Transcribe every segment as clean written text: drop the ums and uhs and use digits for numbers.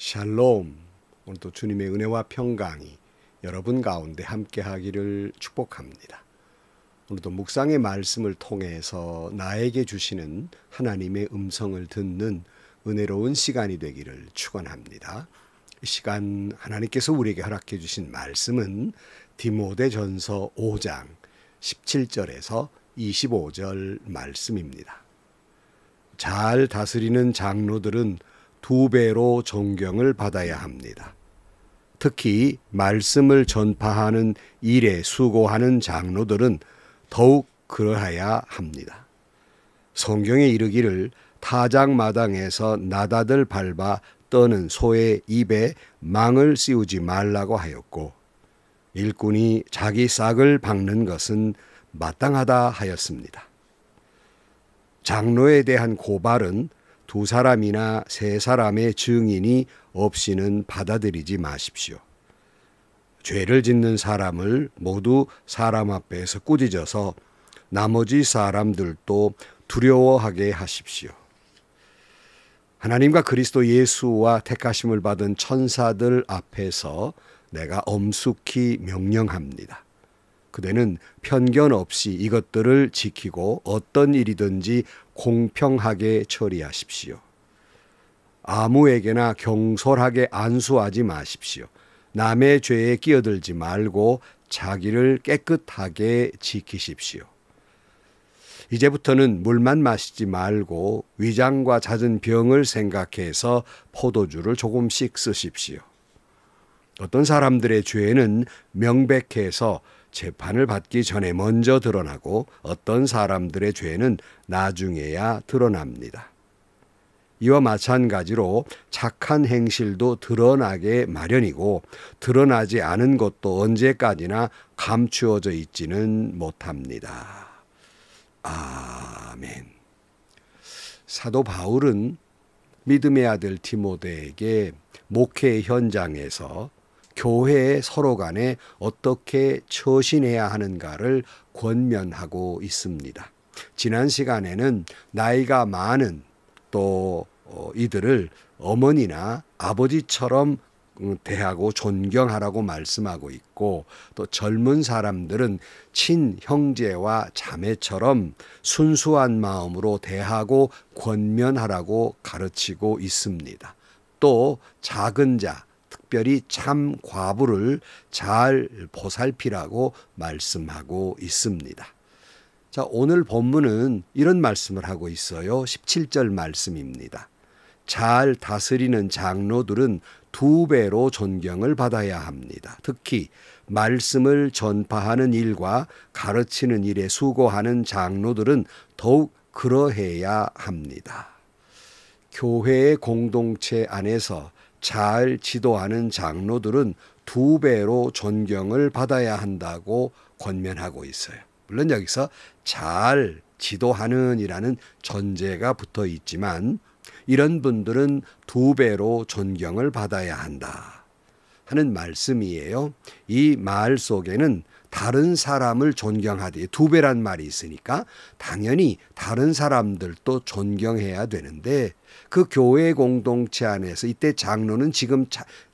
샬롬. 오늘도 주님의 은혜와 평강이 여러분 가운데 함께하기를 축복합니다. 오늘도 묵상의 말씀을 통해서 나에게 주시는 하나님의 음성을 듣는 은혜로운 시간이 되기를 축원합니다. 이 시간 하나님께서 우리에게 허락해 주신 말씀은 디모데전서 5장 17절에서 25절 말씀입니다. 잘 다스리는 장로들은 2배로 존경을 받아야 합니다. 특히 말씀을 전파하는 일에 수고하는 장로들은 더욱 그러해야 합니다. 성경에 이르기를 타작마당에서 나다들 밟아 떠는 소의 입에 망을 씌우지 말라고 하였고, 일꾼이 자기 싹을 박는 것은 마땅하다 하였습니다. 장로에 대한 고발은 2사람이나 3사람의 증인이 없이는 받아들이지 마십시오. 죄를 짓는 사람을 모두 사람 앞에서 꾸짖어서 나머지 사람들도 두려워하게 하십시오. 하나님과 그리스도 예수와 택하심을 받은 천사들 앞에서 내가 엄숙히 명령합니다. 그대는 편견 없이 이것들을 지키고 어떤 일이든지 공평하게 처리하십시오. 아무에게나 경솔하게 안수하지 마십시오. 남의 죄에 끼어들지 말고 자기를 깨끗하게 지키십시오. 이제부터는 물만 마시지 말고 위장과 잦은 병을 생각해서 포도주를 조금씩 쓰십시오. 어떤 사람들의 죄는 명백해서 재판을 받기 전에 먼저 드러나고 어떤 사람들의 죄는 나중에야 드러납니다. 이와 마찬가지로 착한 행실도 드러나게 마련이고 드러나지 않은 것도 언제까지나 감추어져 있지는 못합니다. 아멘. 사도 바울은 믿음의 아들 디모데에게 목회 현장에서 교회의 서로 간에 어떻게 처신해야 하는가를 권면하고 있습니다. 지난 시간에는 나이가 많은 또 이들을 어머니나 아버지처럼 대하고 존경하라고 말씀하고 있고, 또 젊은 사람들은 친형제와 자매처럼 순수한 마음으로 대하고 권면하라고 가르치고 있습니다. 또 작은 자, 특별히 참 과부를 잘 보살피라고 말씀하고 있습니다. 자, 오늘 본문은 이런 말씀을 하고 있어요. 17절 말씀입니다. 잘 다스리는 장로들은 2배로 존경을 받아야 합니다. 특히 말씀을 전파하는 일과 가르치는 일에 수고하는 장로들은 더욱 그러해야 합니다. 교회의 공동체 안에서 잘 지도하는 장로들은 2배로 존경을 받아야 한다고 권면하고 있어요. 물론 여기서 잘 지도하는 이라는 전제가 붙어 있지만 이런 분들은 2배로 존경을 받아야 한다 하는 말씀이에요. 이 말 속에는 다른 사람을 존경하되 2배란 말이 있으니까 당연히 다른 사람들도 존경해야 되는데, 그 교회 공동체 안에서 이때 장로는 지금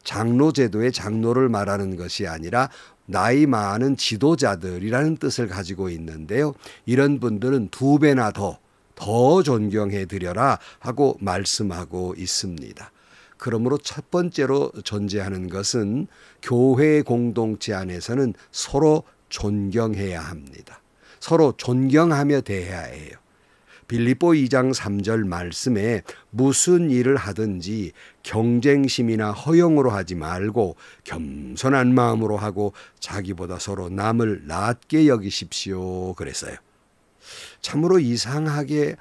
장로 제도의 장로를 말하는 것이 아니라 나이 많은 지도자들이라는 뜻을 가지고 있는데요. 이런 분들은 2배나 더 존경해 드려라 하고 말씀하고 있습니다. 그러므로 첫 번째로 전제하는 것은 교회 공동체 안에서는 서로 존경해야 합니다. 서로 존경하며 대해야 해요. 빌립보 2장 3절 말씀에 무슨 일을 하든지 경쟁심이나 허영으로 하지 말고 겸손한 마음으로 하고 자기보다 서로 남을 낮게 여기십시오 그랬어요. 참으로 이상하게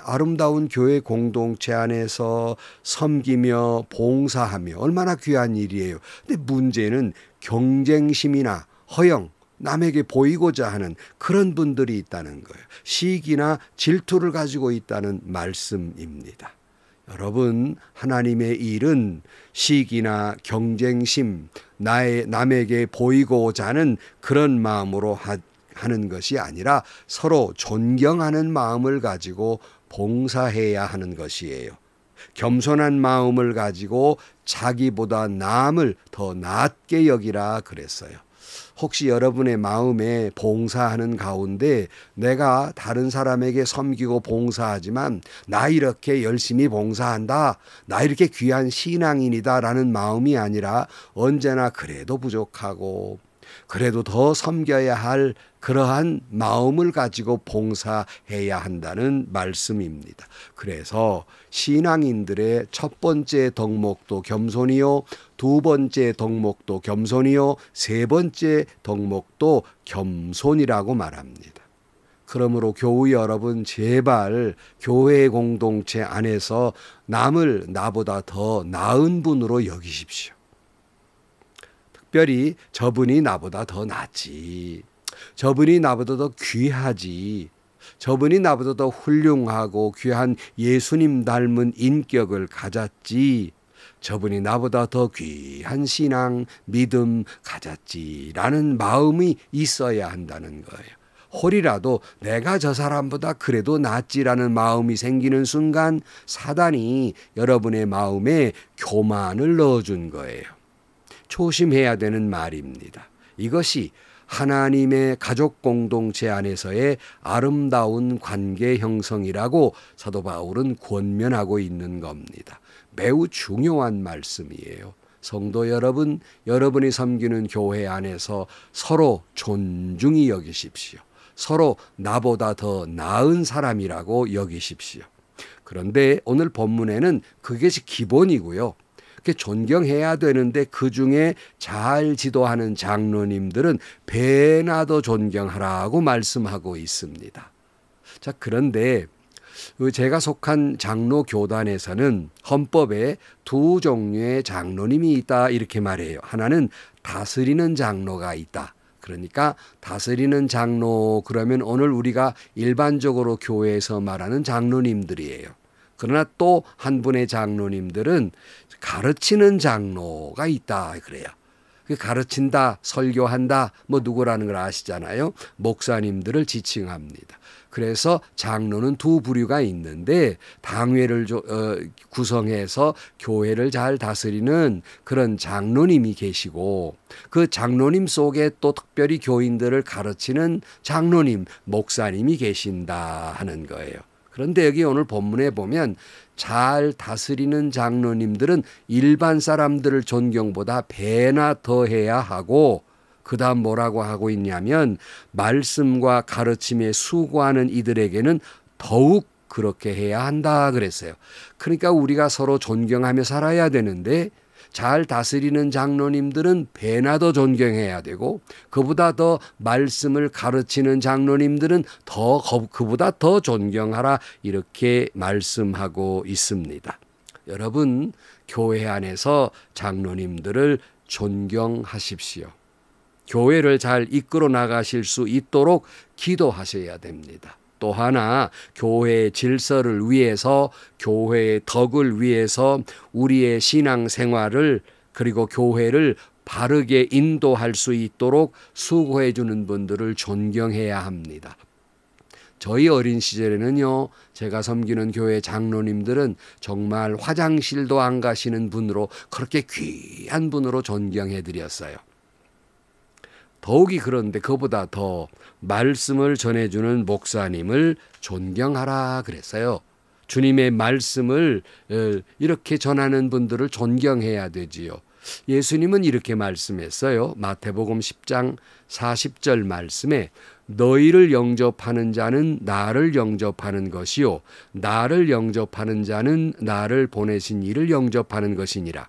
아름다운 교회 공동체 안에서 섬기며 봉사하며 얼마나 귀한 일이에요. 근데 문제는 경쟁심이나 허영, 남에게 보이고자 하는 그런 분들이 있다는 거예요. 시기나 질투를 가지고 있다는 말씀입니다. 여러분, 하나님의 일은 시기나 경쟁심, 남에게 보이고자 하는 그런 마음으로 하는 것이 아니라 서로 존경하는 마음을 가지고 봉사해야 하는 것이에요. 겸손한 마음을 가지고 자기보다 남을 더 낮게 여기라 그랬어요. 혹시 여러분의 마음에 봉사하는 가운데 내가 다른 사람에게 섬기고 봉사하지만 나 이렇게 열심히 봉사한다, 나 이렇게 귀한 신앙인이다 라는 마음이 아니라 언제나 그래도 부족하고 그래도 더 섬겨야 할 그러한 마음을 가지고 봉사해야 한다는 말씀입니다. 그래서 신앙인들의 첫 번째 덕목도 겸손이요, 두 번째 덕목도 겸손이요, 세 번째 덕목도 겸손이라고 말합니다. 그러므로 교우 여러분, 제발 교회 공동체 안에서 남을 나보다 더 나은 분으로 여기십시오. 특별히 저분이 나보다 더 낫지, 저분이 나보다 더 귀하지, 저분이 나보다 더 훌륭하고 귀한 예수님 닮은 인격을 가졌지, 저분이 나보다 더 귀한 신앙, 믿음 가졌지라는 마음이 있어야 한다는 거예요. 혹이라도 내가 저 사람보다 그래도 낫지라는 마음이 생기는 순간 사단이 여러분의 마음에 교만을 넣어준 거예요. 조심해야 되는 말입니다. 이것이 하나님의 가족 공동체 안에서의 아름다운 관계 형성이라고 사도 바울은 권면하고 있는 겁니다. 매우 중요한 말씀이에요. 성도 여러분, 여러분이 섬기는 교회 안에서 서로 존중히 여기십시오. 서로 나보다 더 나은 사람이라고 여기십시오. 그런데 오늘 본문에는 그것이 기본이고요. 존경해야 되는데 그중에 잘 지도하는 장로님들은 배나 더 존경하라고 말씀하고 있습니다. 자, 그런데 제가 속한 장로 교단에서는 헌법에 두 종류의 장로님이 있다 이렇게 말해요. 하나는 다스리는 장로가 있다. 그러니까 다스리는 장로, 그러면 오늘 우리가 일반적으로 교회에서 말하는 장로님들이에요. 그러나 또 한 분의 장로님들은 가르치는 장로가 있다 그래요. 가르친다, 설교한다, 누구라는 걸 아시잖아요. 목사님들을 지칭합니다. 그래서 장로는 두 부류가 있는데 당회를 구성해서 교회를 잘 다스리는 그런 장로님이 계시고 그 장로님 속에 또 특별히 교인들을 가르치는 장로님, 목사님이 계신다 하는 거예요. 그런데 여기 오늘 본문에 보면 잘 다스리는 장로님들은 일반 사람들을 존경보다 배나 더해야 하고 그 다음 뭐라고 하고 있냐면 말씀과 가르침에 수고하는 이들에게는 더욱 그렇게 해야 한다 그랬어요. 그러니까 우리가 서로 존경하며 살아야 되는데 잘 다스리는 장로님들은 배나 더 존경해야 되고 그보다 더 말씀을 가르치는 장로님들은 그보다 더 존경하라 이렇게 말씀하고 있습니다. 여러분, 교회 안에서 장로님들을 존경하십시오. 교회를 잘 이끌어 나가실 수 있도록 기도하셔야 됩니다. 또 하나, 교회의 질서를 위해서, 교회의 덕을 위해서 우리의 신앙생활을 그리고 교회를 바르게 인도할 수 있도록 수고해 주는 분들을 존경해야 합니다. 저희 어린 시절에는요, 제가 섬기는 교회 장로님들은 정말 화장실도 안 가시는 분으로, 그렇게 귀한 분으로 존경해 드렸어요. 더욱이 그런데 그보다 더 말씀을 전해주는 목사님을 존경하라 그랬어요. 주님의 말씀을 이렇게 전하는 분들을 존경해야 되지요. 예수님은 이렇게 말씀했어요. 마태복음 10장 40절 말씀에 너희를 영접하는 자는 나를 영접하는 것이요 나를 영접하는 자는 나를 보내신 이를 영접하는 것이니라.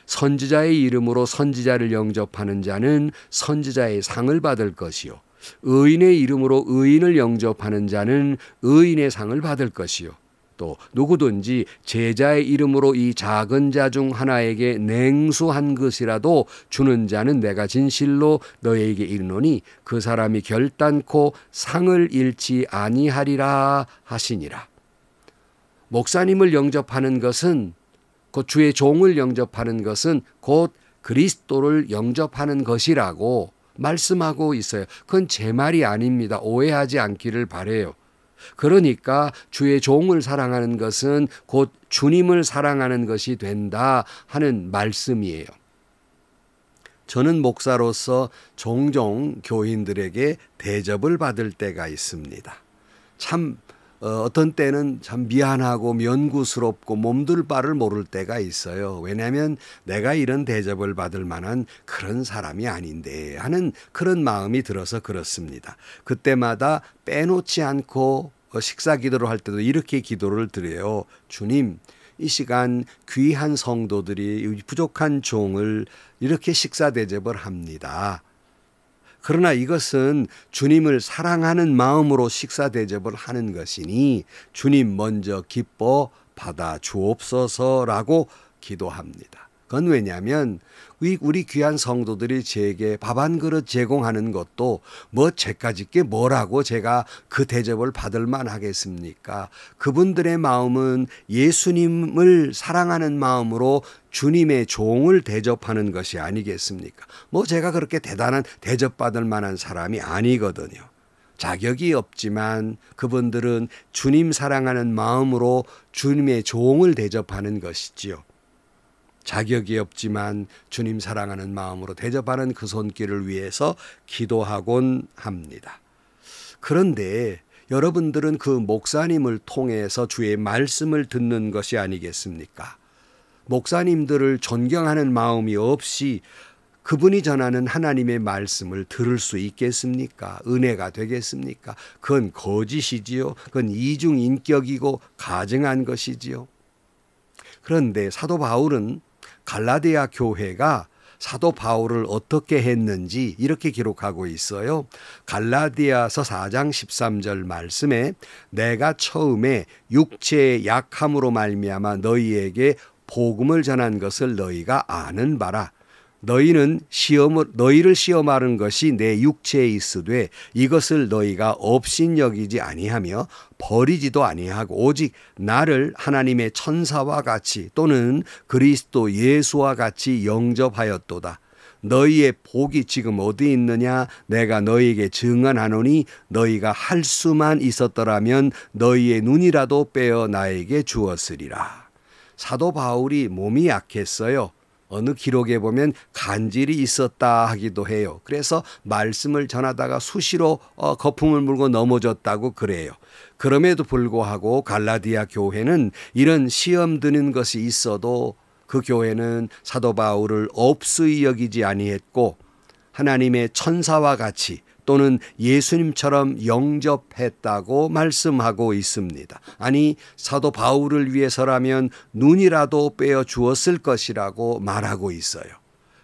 선지자의 이름으로 선지자를 영접하는 자는 선지자의 상을 받을 것이요 의인의 이름으로 의인을 영접하는 자는 의인의 상을 받을 것이요 또 누구든지 제자의 이름으로 이 작은 자 중 하나에게 냉수한 것이라도 주는 자는 내가 진실로 너희에게 이르노니 그 사람이 결단코 상을 잃지 아니하리라 하시니라. 목사님을 영접하는 것은, 그 주의 종을 영접하는 것은 곧 그리스도를 영접하는 것이라고 말씀하고 있어요. 그건 제 말이 아닙니다. 오해하지 않기를 바라요. 그러니까 주의 종을 사랑하는 것은 곧 주님을 사랑하는 것이 된다 하는 말씀이에요. 저는 목사로서 종종 교인들에게 대접을 받을 때가 있습니다. 참 어떤 때는 참 미안하고 면구스럽고 몸둘 바를 모를 때가 있어요. 왜냐하면 내가 이런 대접을 받을 만한 그런 사람이 아닌데 하는 그런 마음이 들어서 그렇습니다. 그때마다 빼놓지 않고 식사 기도를 할 때도 이렇게 기도를 드려요. 주님, 이 시간 귀한 성도들이 부족한 종을 이렇게 식사 대접을 합니다. 그러나 이것은 주님을 사랑하는 마음으로 식사 대접을 하는 것이니 주님 먼저 기뻐 받아 주옵소서라고 기도합니다. 그건 왜냐하면 우리 귀한 성도들이 제게 밥 한 그릇 제공하는 것도 뭐 제까짓게 뭐라고 제가 그 대접을 받을 만하겠습니까? 그분들의 마음은 예수님을 사랑하는 마음으로 주님의 종을 대접하는 것이 아니겠습니까? 뭐 제가 그렇게 대단한 대접받을 만한 사람이 아니거든요. 자격이 없지만 그분들은 주님 사랑하는 마음으로 주님의 종을 대접하는 것이지요. 자격이 없지만 주님 사랑하는 마음으로 대접하는 그 손길을 위해서 기도하곤 합니다. 그런데 여러분들은 그 목사님을 통해서 주의 말씀을 듣는 것이 아니겠습니까? 목사님들을 존경하는 마음이 없이 그분이 전하는 하나님의 말씀을 들을 수 있겠습니까? 은혜가 되겠습니까? 그건 거짓이지요. 그건 이중인격이고 가증한 것이지요. 그런데 사도 바울은 갈라디아 교회가 사도 바울을 어떻게 했는지 이렇게 기록하고 있어요. 갈라디아서 4장 13절 말씀에 내가 처음에 육체의 약함으로 말미암아 너희에게 복음을 전한 것을 너희가 아는 바라. 너희를 시험하는 것이 내 육체에 있으되 이것을 너희가 업신여기지 아니하며 버리지도 아니하고 오직 나를 하나님의 천사와 같이 또는 그리스도 예수와 같이 영접하였도다. 너희의 복이 지금 어디 있느냐? 내가 너희에게 증언하노니 너희가 할 수만 있었더라면 너희의 눈이라도 빼어 나에게 주었으리라. 사도 바울이 몸이 약했어요. 어느 기록에 보면 간질이 있었다 하기도 해요. 그래서 말씀을 전하다가 수시로 거품을 물고 넘어졌다고 그래요. 그럼에도 불구하고 갈라디아 교회는 이런 시험 드는 것이 있어도 그 교회는 사도 바울을 없수히 여기지 아니했고 하나님의 천사와 같이 또는 예수님처럼 영접했다고 말씀하고 있습니다. 아니 사도 바울을 위해서라면 눈이라도 빼어 주었을 것이라고 말하고 있어요.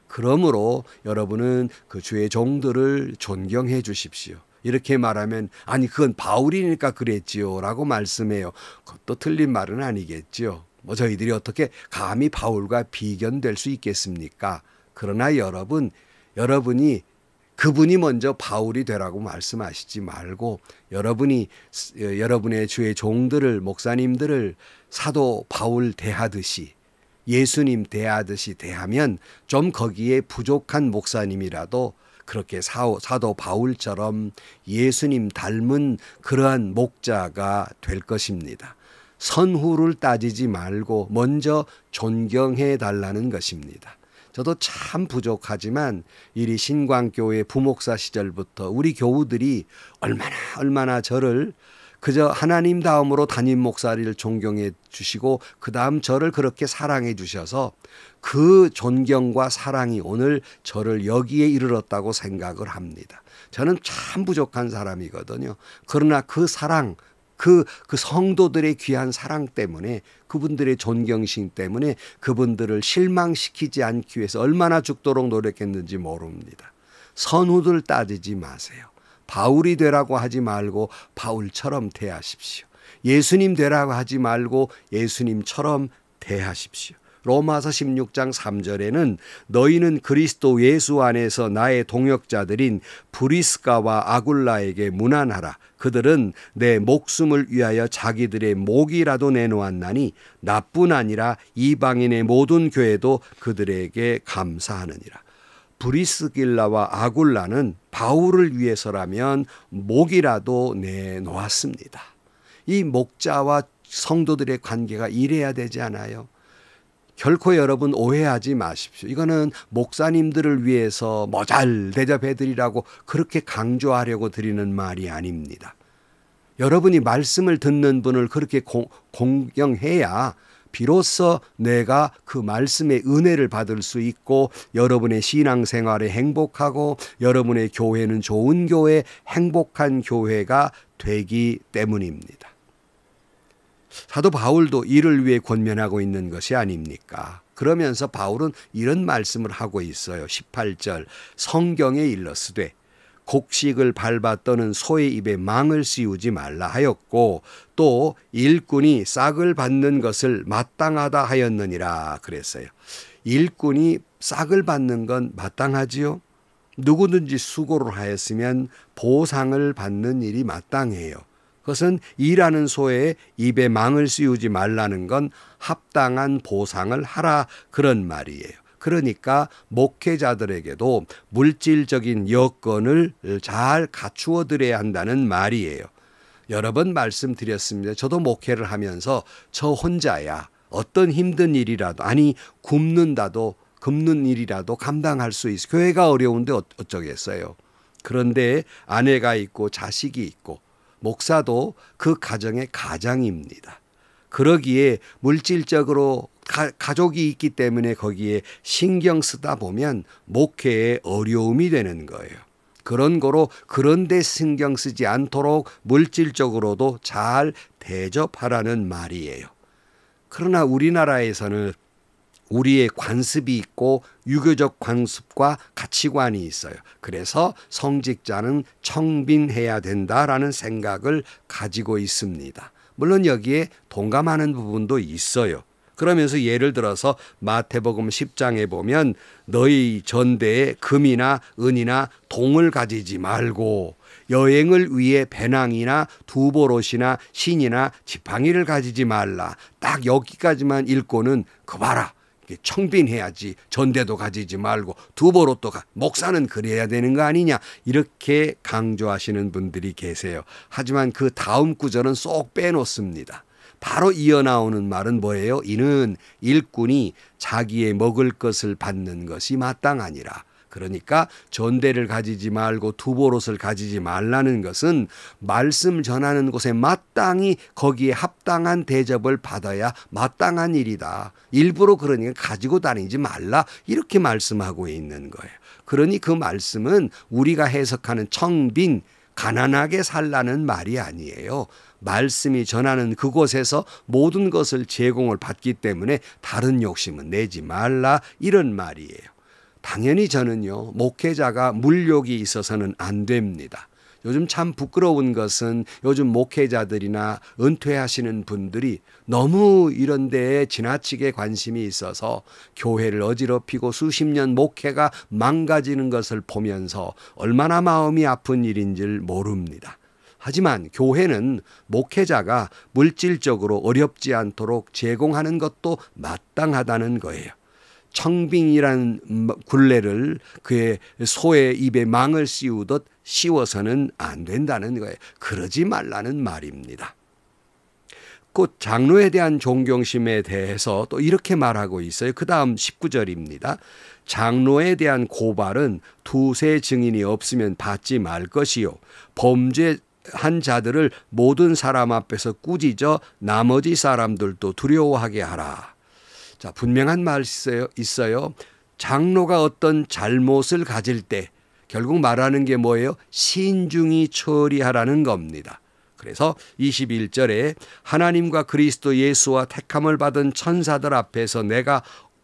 그러므로 여러분은 그 주의 종들을 존경해 주십시오. 이렇게 말하면 아니 그건 바울이니까 그랬지요 라고 말씀해요. 그것도 틀린 말은 아니겠지요. 뭐 저희들이 어떻게 감히 바울과 비견될 수 있겠습니까? 그러나 여러분이 그분이 먼저 바울이 되라고 말씀하시지 말고 여러분의 주의 종들을 목사님들을 사도 바울 대하듯이 예수님 대하듯이 대하면 좀 거기에 부족한 목사님이라도 그렇게 사도 바울처럼 예수님 닮은 그러한 목자가 될 것입니다. 선후를 따지지 말고 먼저 존경해 달라는 것입니다. 저도 참 부족하지만 이리 신광교회 부목사 시절부터 우리 교우들이 얼마나 저를 그저 하나님 다음으로 담임 목사를 존경해 주시고 그 다음 저를 그렇게 사랑해 주셔서 그 존경과 사랑이 오늘 저를 여기에 이르렀다고 생각을 합니다. 저는 참 부족한 사람이거든요. 그러나 그 사랑 그 성도들의 귀한 사랑 때문에 그분들의 존경심 때문에 그분들을 실망시키지 않기 위해서 얼마나 죽도록 노력했는지 모릅니다. 선후들 따지지 마세요. 바울이 되라고 하지 말고 바울처럼 대하십시오. 예수님 되라고 하지 말고 예수님처럼 대하십시오. 로마서 16장 3절에는 너희는 그리스도 예수 안에서 나의 동역자들인 브리스가와 아굴라에게 문안하라. 그들은 내 목숨을 위하여 자기들의 목이라도 내놓았나니 나뿐 아니라 이방인의 모든 교회도 그들에게 감사하느니라. 브리스길라와 아굴라는 바울을 위해서라면 목이라도 내놓았습니다. 이 목자와 성도들의 관계가 이래야 되지 않아요? 결코 여러분 오해하지 마십시오. 이거는 목사님들을 위해서 뭐 잘 대접해드리라고 그렇게 강조하려고 드리는 말이 아닙니다. 여러분이 말씀을 듣는 분을 그렇게 공경해야 비로소 내가 그 말씀의 은혜를 받을 수 있고 여러분의 신앙생활에 행복하고 여러분의 교회는 좋은 교회, 행복한 교회가 되기 때문입니다. 사도 바울도 이를 위해 권면하고 있는 것이 아닙니까? 그러면서 바울은 이런 말씀을 하고 있어요. 18절 성경에 일렀으되 곡식을 밟아 떠는 소의 입에 망을 씌우지 말라 하였고 또 일꾼이 싹을 받는 것을 마땅하다 하였느니라 그랬어요. 일꾼이 싹을 받는 건 마땅하지요. 누구든지 수고를 하였으면 보상을 받는 일이 마땅해요. 그것은 일하는 소의 입에 망을 씌우지 말라는 건 합당한 보상을 하라 그런 말이에요. 그러니까 목회자들에게도 물질적인 여건을 잘 갖추어 드려야 한다는 말이에요. 여러 번 말씀드렸습니다. 저도 목회를 하면서 저 혼자야 어떤 힘든 일이라도 아니 굶는 일이라도 감당할 수 있어. 교회가 어려운데 어쩌겠어요. 그런데 아내가 있고 자식이 있고 목사도 그 가정의 가장입니다. 그러기에 물질적으로 가족이 있기 때문에 거기에 신경 쓰다 보면 목회에 어려움이 되는 거예요. 그런 거로 그런 데 신경 쓰지 않도록 물질적으로도 잘 대접하라는 말이에요. 그러나 우리나라에서는 우리의 관습이 있고 유교적 관습과 가치관이 있어요. 그래서 성직자는 청빈해야 된다라는 생각을 가지고 있습니다. 물론 여기에 동감하는 부분도 있어요. 그러면서 예를 들어서 마태복음 10장에 보면 너희 전대에 금이나 은이나 동을 가지지 말고 여행을 위해 배낭이나 두보롯이나 신이나 지팡이를 가지지 말라. 딱 여기까지만 읽고는 그 봐라. 청빈해야지. 전대도 가지지 말고 두보롯도 목사는 그래야 되는 거 아니냐 이렇게 강조하시는 분들이 계세요. 하지만 그 다음 구절은 쏙 빼놓습니다. 바로 이어나오는 말은 뭐예요? 이는 일꾼이 자기의 먹을 것을 받는 것이 마땅하니라. 그러니까 전대를 가지지 말고 두보롯을 가지지 말라는 것은 말씀 전하는 곳에 마땅히 거기에 합당한 대접을 받아야 마땅한 일이다. 일부러 그러니까 가지고 다니지 말라 이렇게 말씀하고 있는 거예요. 그러니 그 말씀은 우리가 해석하는 청빈, 가난하게 살라는 말이 아니에요. 말씀이 전하는 그곳에서 모든 것을 제공을 받기 때문에 다른 욕심은 내지 말라 이런 말이에요. 당연히 저는요, 목회자가 물욕이 있어서는 안 됩니다. 요즘 참 부끄러운 것은 요즘 목회자들이나 은퇴하시는 분들이 너무 이런 데에 지나치게 관심이 있어서 교회를 어지럽히고 수십 년 목회가 망가지는 것을 보면서 얼마나 마음이 아픈 일인 줄 모릅니다. 하지만 교회는 목회자가 물질적으로 어렵지 않도록 제공하는 것도 마땅하다는 거예요. 청빙이라는 굴레를 그의 소의 입에 망을 씌우듯 씌워서는 안 된다는 거예요. 그러지 말라는 말입니다. 곧 장로에 대한 존경심에 대해서 또 이렇게 말하고 있어요. 그 다음 19절입니다. 장로에 대한 고발은 두세 증인이 없으면 받지 말 것이요. 범죄한 자들을 모든 사람 앞에서 꾸짖어 나머지 사람들도 두려워하게 하라. 자, 분명한 말이 있어요. 장로가 어떤 잘못을 가질 때 결국 말하는 게 뭐예요? 신중히 처리하라는 겁니다. 그래서 21절에 하나님과 그리스도 예수와 택함을 받은 천사들 앞에서 내가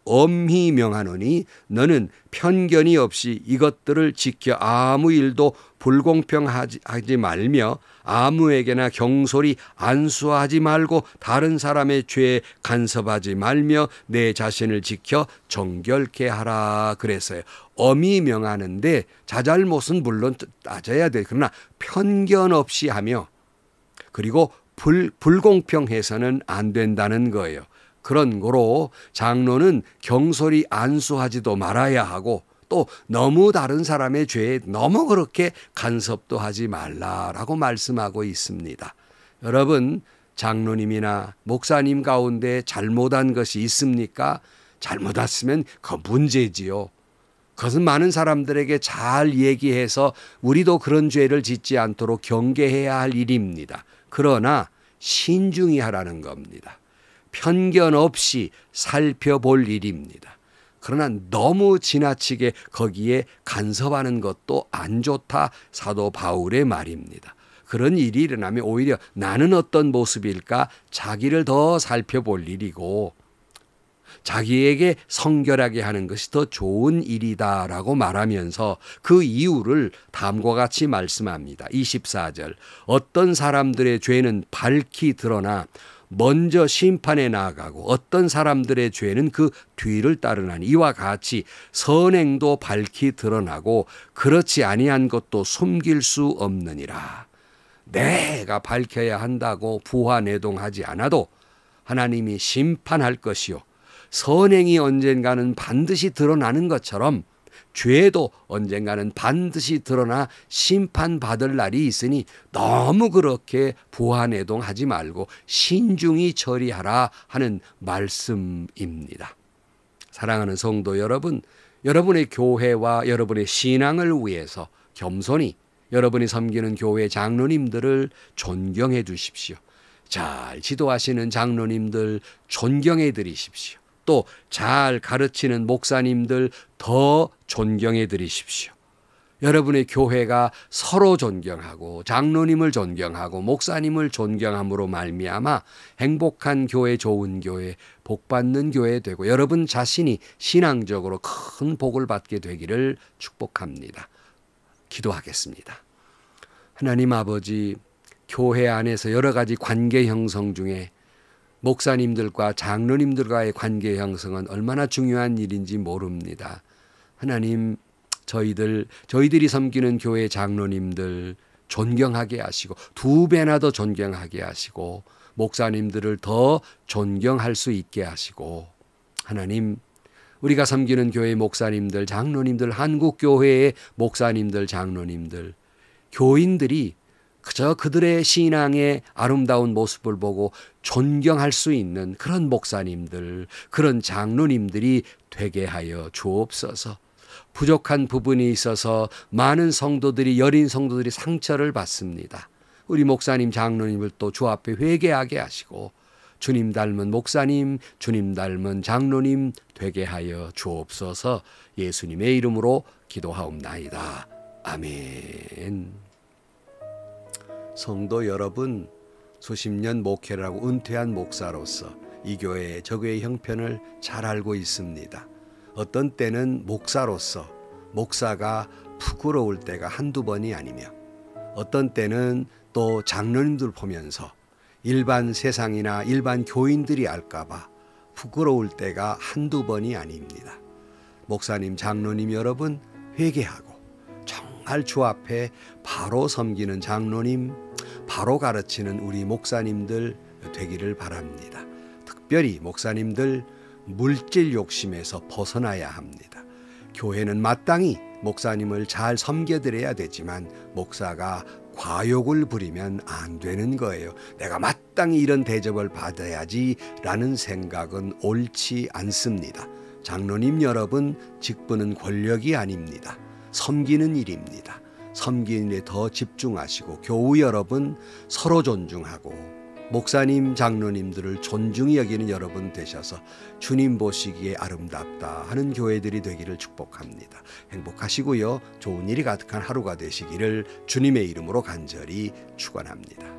엄히 명하노니 너는 편견이 없이 이것들을 지켜 아무 일도 불공평하지 말며 아무에게나 경솔히 안수하지 말고 다른 사람의 죄에 간섭하지 말며 내 자신을 지켜 정결케 하라 그랬어요. 엄히 명하는데 자잘못은 물론 따져야 돼. 그러나 편견 없이 하며 그리고 불공평해서는 안 된다는 거예요. 그런 거로 장로는 경솔히 안수하지도 말아야 하고 또 너무 다른 사람의 죄에 너무 그렇게 간섭도 하지 말라라고 말씀하고 있습니다. 여러분, 장로님이나 목사님 가운데 잘못한 것이 있습니까? 잘못했으면 그 문제지요. 그것은 많은 사람들에게 잘 얘기해서 우리도 그런 죄를 짓지 않도록 경계해야 할 일입니다. 그러나 신중히 하라는 겁니다. 편견 없이 살펴볼 일입니다. 그러나 너무 지나치게 거기에 간섭하는 것도 안 좋다, 사도 바울의 말입니다. 그런 일이 일어나면 오히려 나는 어떤 모습일까 자기를 더 살펴볼 일이고 자기에게 성결하게 하는 것이 더 좋은 일이다라고 말하면서 그 이유를 다음과 같이 말씀합니다. 24절, 어떤 사람들의 죄는 밝히 드러나 먼저 심판에 나아가고 어떤 사람들의 죄는 그 뒤를 따르나니 이와 같이 선행도 밝히 드러나고 그렇지 아니한 것도 숨길 수 없느니라. 내가 밝혀야 한다고 부하내동하지 않아도 하나님이 심판할 것이요 선행이 언젠가는 반드시 드러나는 것처럼 죄도 언젠가는 반드시 드러나 심판받을 날이 있으니 너무 그렇게 부하내동하지 말고 신중히 처리하라 하는 말씀입니다. 사랑하는 성도 여러분, 여러분의 교회와 여러분의 신앙을 위해서 겸손히 여러분이 섬기는 교회 장로님들을 존경해 주십시오. 잘 지도하시는 장로님들 존경해 드리십시오. 또 잘 가르치는 목사님들 더 존경해 드리십시오. 여러분의 교회가 서로 존경하고 장로님을 존경하고 목사님을 존경함으로 말미암아 행복한 교회, 좋은 교회, 복받는 교회 되고 여러분 자신이 신앙적으로 큰 복을 받게 되기를 축복합니다. 기도하겠습니다. 하나님 아버지, 교회 안에서 여러 가지 관계 형성 중에 목사님들과 장로님들과의 관계 형성은 얼마나 중요한 일인지 모릅니다. 하나님, 저희들이 섬기는 교회 장로님들 존경하게 하시고 2배나 더 존경하게 하시고 목사님들을 더 존경할 수 있게 하시고 하나님, 우리가 섬기는 교회 목사님들, 장로님들, 한국교회의 목사님들, 장로님들, 교인들이 그저 그들의 신앙의 아름다운 모습을 보고 존경할 수 있는 그런 목사님들, 그런 장로님들이 되게 하여 주옵소서. 부족한 부분이 있어서 많은 성도들이, 여린 성도들이 상처를 받습니다. 우리 목사님, 장로님을 또 주 앞에 회개하게 하시고 주님 닮은 목사님, 주님 닮은 장로님 되게 하여 주옵소서. 예수님의 이름으로 기도하옵나이다. 아멘. 성도 여러분, 수십 년 목회를 하고 은퇴한 목사로서 이 교회의 저 교회의 형편을 잘 알고 있습니다. 어떤 때는 목사로서 목사가 부끄러울 때가 한두 번이 아니며 어떤 때는 또 장로님들 보면서 일반 세상이나 일반 교인들이 알까봐 부끄러울 때가 한두 번이 아닙니다. 목사님, 장로님 여러분 회개하고 정말 주 앞에 바로 섬기는 장로님, 바로 가르치는 우리 목사님들 되기를 바랍니다. 특별히 목사님들 물질 욕심에서 벗어나야 합니다. 교회는 마땅히 목사님을 잘 섬겨드려야 되지만 목사가 과욕을 부리면 안 되는 거예요. 내가 마땅히 이런 대접을 받아야지 라는 생각은 옳지 않습니다. 장로님 여러분, 직분은 권력이 아닙니다. 섬기는 일입니다. 섬기는 일에 더 집중하시고 교우 여러분 서로 존중하고 목사님, 장로님들을 존중히 여기는 여러분 되셔서 주님 보시기에 아름답다 하는 교회들이 되기를 축복합니다. 행복하시고요. 좋은 일이 가득한 하루가 되시기를 주님의 이름으로 간절히 축원합니다.